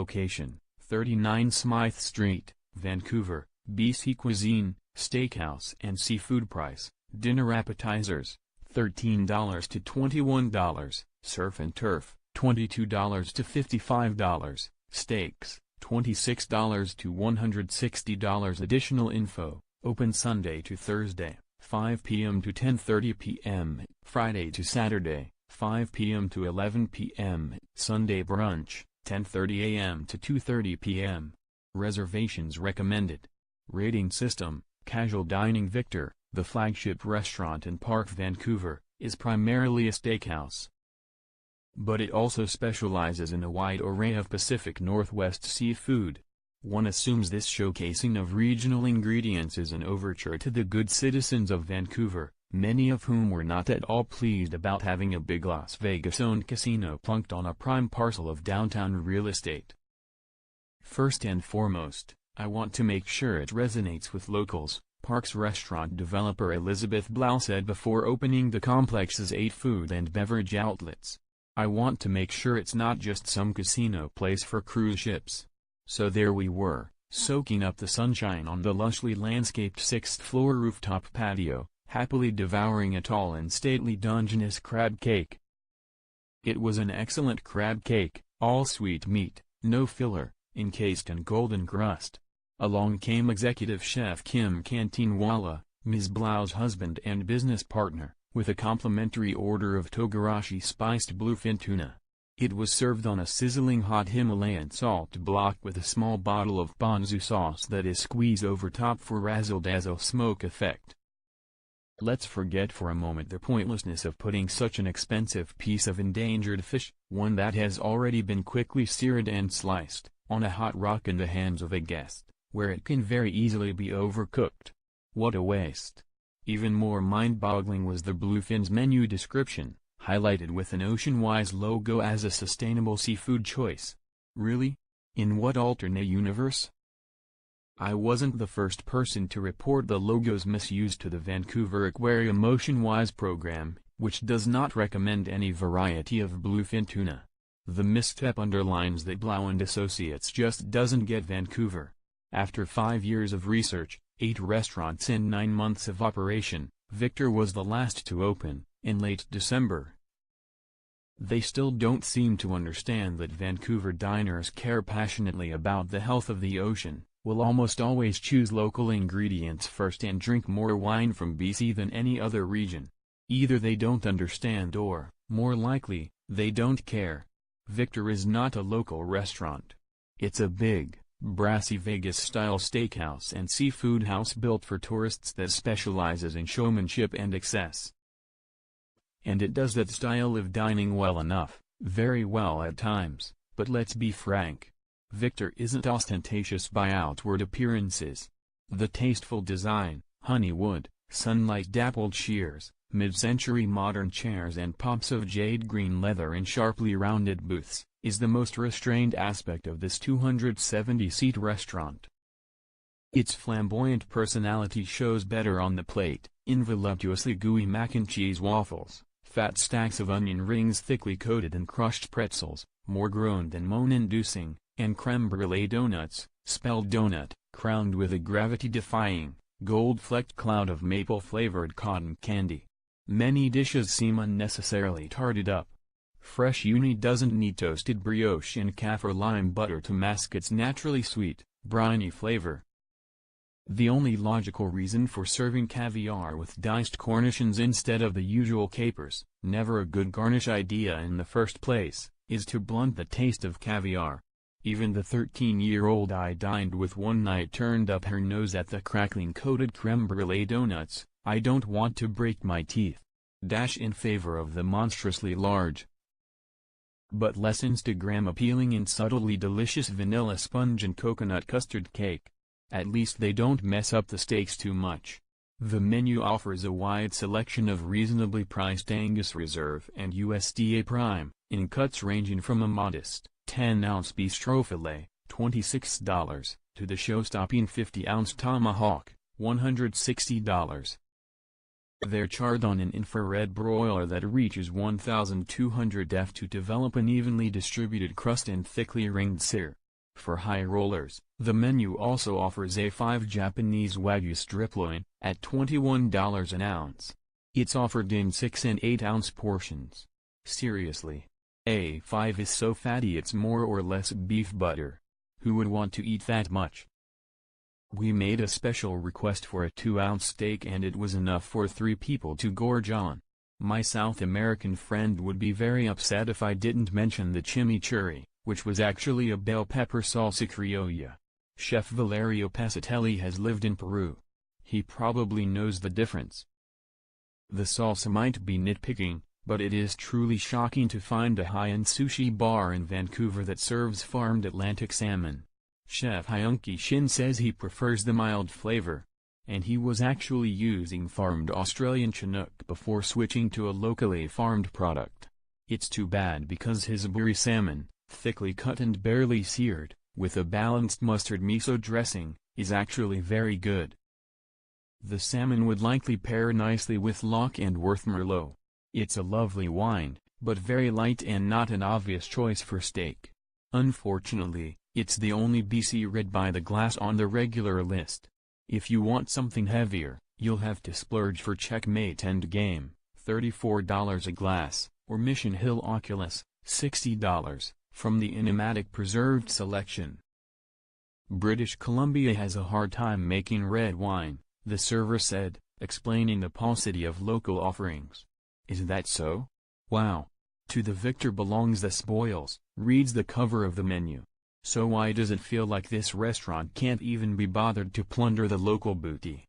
Location, 39 Smithe Street, Vancouver, BC. Cuisine, Steakhouse and Seafood. Price, dinner appetizers, $13 to $21, surf and turf, $22 to $55, steaks, $26 to $160. Additional info, open Sunday to Thursday, 5 p.m. to 10:30 p.m., Friday to Saturday, 5 p.m. to 11 p.m., Sunday brunch, 10:30 a.m. to 2:30 p.m. Reservations recommended. Rating system, casual dining. Victor, the flagship restaurant in Parq Vancouver, is primarily a steakhouse, but it also specializes in a wide array of Pacific Northwest seafood. One assumes this showcasing of regional ingredients is an overture to the good citizens of Vancouver, many of whom were not at all pleased about having a big Las Vegas-owned casino plunked on a prime parcel of downtown real estate. First and foremost, I want to make sure it resonates with locals, Parq's restaurant developer Elizabeth Blau said before opening the complex's 8 food and beverage outlets. I want to make sure it's not just some casino place for cruise ships. So there we were, soaking up the sunshine on the lushly landscaped 6th-floor rooftop patio, happily devouring a tall and stately Dungeness crab cake. It was an excellent crab cake, all sweet meat, no filler, encased in golden crust. Along came executive chef Kim Cantinwala, Ms. Blau's husband and business partner, with a complimentary order of togarashi spiced bluefin tuna. It was served on a sizzling hot Himalayan salt block with a small bottle of ponzu sauce that is squeezed over top for razzle-dazzle smoke effect. Let's forget for a moment the pointlessness of putting such an expensive piece of endangered fish, one that has already been quickly seared and sliced, on a hot rock in the hands of a guest, where it can very easily be overcooked. What a waste! Even more mind-boggling was the bluefin's menu description, highlighted with an Oceanwise logo as a sustainable seafood choice. Really? In what alternate universe? I wasn't the first person to report the logo's misuse to the Vancouver Aquarium Oceanwise program, which does not recommend any variety of bluefin tuna. The misstep underlines that Blau and Associates just doesn't get Vancouver. After 5 years of research, 8 restaurants and 9 months of operation, Victor was the last to open, in late December. They still don't seem to understand that Vancouver diners care passionately about the health of the ocean, will almost always choose local ingredients first and drink more wine from BC than any other region. Either they don't understand or, more likely, they don't care. Victor is not a local restaurant. It's a big, brassy Vegas-style steakhouse and seafood house built for tourists that specializes in showmanship and excess. And it does that style of dining well enough, very well at times, but let's be frank. Victor isn't ostentatious by outward appearances. The tasteful design, honey wood, sunlight-dappled shears, mid-century modern chairs and pops of jade green leather in sharply rounded booths, is the most restrained aspect of this 270-seat restaurant. Its flamboyant personality shows better on the plate, in voluptuously gooey mac and cheese waffles, fat stacks of onion rings thickly coated in crushed pretzels, more groan than moan-inducing, and creme brulee donuts, spelled donut, crowned with a gravity-defying, gold-flecked cloud of maple-flavored cotton candy. Many dishes seem unnecessarily tarted up. Fresh uni doesn't need toasted brioche and kaffir lime butter to mask its naturally sweet, briny flavor. The only logical reason for serving caviar with diced cornichons instead of the usual capers, never a good garnish idea in the first place, is to blunt the taste of caviar. Even the 13-year-old I dined with one night turned up her nose at the crackling coated creme brulee donuts. I don't want to break my teeth. Dash in favor of the monstrously large, but less Instagram appealing and subtly delicious vanilla sponge and coconut custard cake. At least they don't mess up the steaks too much. The menu offers a wide selection of reasonably priced Angus Reserve and USDA Prime, in cuts ranging from a modest 10-ounce bistro filet, $26, to the show-stopping 50-ounce tomahawk, $160. They're charred on an infrared broiler that reaches 1200 F to develop an evenly distributed crust and thickly ringed sear. For high rollers, the menu also offers A5 Japanese Wagyu striploin, at $21 an ounce. It's offered in 6 and 8 ounce portions. Seriously. A5 is so fatty it's more or less beef butter. Who would want to eat that much? We made a special request for a 2-ounce steak and it was enough for 3 people to gorge on. My South American friend would be very upset if I didn't mention the chimichurri, which was actually a bell pepper salsa criolla. Chef Valerio Pescatelli has lived in Peru. He probably knows the difference. The salsa might be nitpicking, but it is truly shocking to find a high-end sushi bar in Vancouver that serves farmed Atlantic salmon. Chef Hyunki Shin says he prefers the mild flavor. And he was actually using farmed Australian Chinook before switching to a locally farmed product. It's too bad because his aburi salmon, thickly cut and barely seared, with a balanced mustard miso dressing, is actually very good. The salmon would likely pair nicely with Loch and Worth Merlot. It's a lovely wine, but very light and not an obvious choice for steak. Unfortunately, it's the only BC Red by the glass on the regular list. If you want something heavier, you'll have to splurge for Checkmate Endgame, $34 a glass, or Mission Hill Oculus, $60, from the Inimatic Preserved selection. British Columbia has a hard time making red wine, the server said, explaining the paucity of local offerings. Is that so? Wow. To the victor belongs the spoils, reads the cover of the menu. So why does it feel like this restaurant can't even be bothered to plunder the local booty?